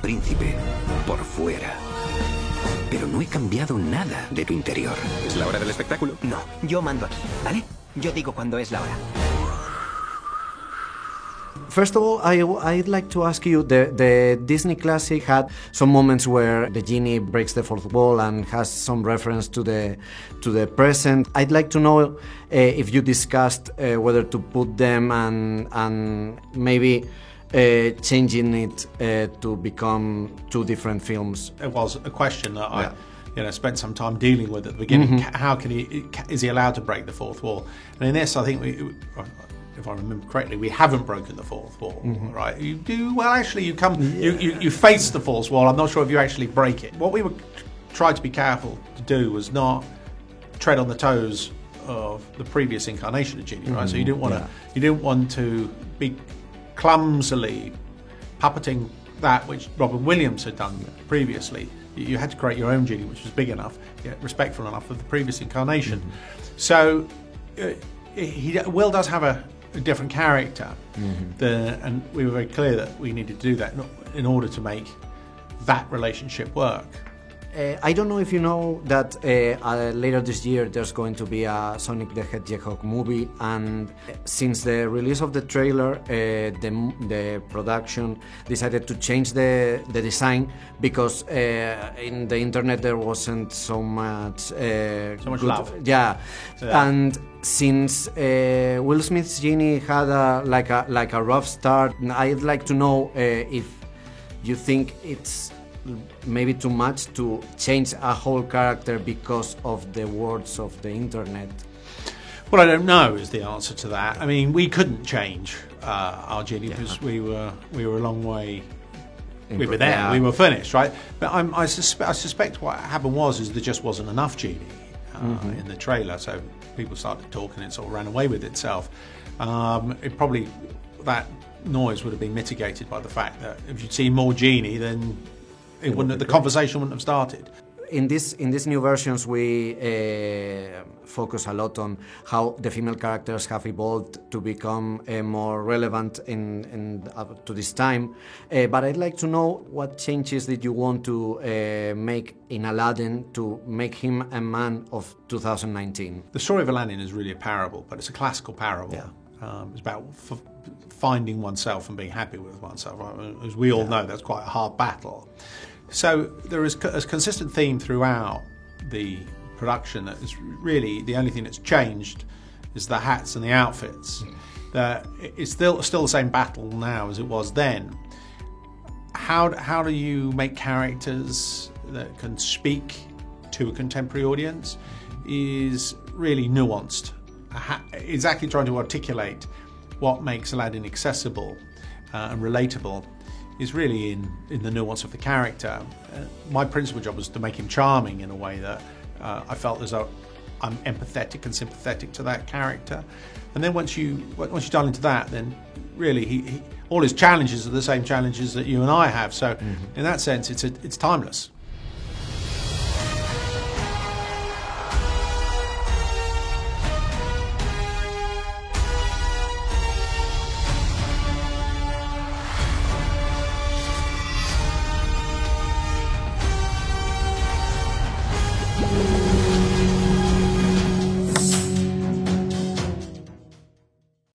príncipe por fuera. Pero no he cambiado nada de tu interior. ¿Es la hora del espectáculo? No, yo mando aquí, ¿vale? Yo digo cuando es la hora. First of all, I'd like to ask you, the Disney classic had some moments where the genie breaks the fourth wall and has some reference to the present. I'd like to know if you discussed whether to put them and maybe changing it to become two different films. It was a question that I spent some time dealing with at the beginning. How is he allowed to break the fourth wall? And in this, I think if I remember correctly, we haven't broken the fourth wall, right? You do well. Actually, you face the fourth wall. I'm not sure if you actually break it. What we tried to be careful to do was not tread on the toes of the previous incarnation of Genie, right? So you didn't want to be clumsily puppeting that which Robin Williams had done previously. You had to create your own Genie, which was big enough, yet respectful enough of the previous incarnation. So Will does have a different character, and we were very clear that we needed to do that in order to make that relationship work. I don't know if you know that later this year there's going to be a Sonic the Hedgehog movie, and since the release of the trailer, the production decided to change the design because in the internet there wasn't so much love. Yeah. And since Will Smith's Genie had like a rough start, I'd like to know if you think it's maybe too much to change a whole character because of the words of the internet. Well, I don't know is the answer to that. I mean, we couldn't change our Genie because we were a long way. We were there. Yeah. We were finished, right? But I suspect what happened is there just wasn't enough Genie in the trailer, so people started talking. It sort of ran away with itself. That noise would have been mitigated by the fact that if you'd seen more Genie, then the conversation wouldn't have started. In these new versions, we focus a lot on how the female characters have evolved to become more relevant to this time. But I'd like to know what changes did you want to make in Aladdin to make him a man of 2019? The story of Aladdin is really a parable, but it's a classical parable. Yeah. It's about finding oneself and being happy with oneself. As we all know, that's quite a hard battle. So there is a consistent theme throughout the production that is really the only thing that's changed is the hats and the outfits. That it's still the same battle now as it was then. How do you make characters that can speak to a contemporary audience is really nuanced. Exactly trying to articulate what makes Aladdin accessible and relatable is really in the nuance of the character. My principal job was to make him charming in a way that I felt as though I'm empathetic and sympathetic to that character. And then once you dial into that, then really he all his challenges are the same challenges that you and I have. So in that sense, it's timeless.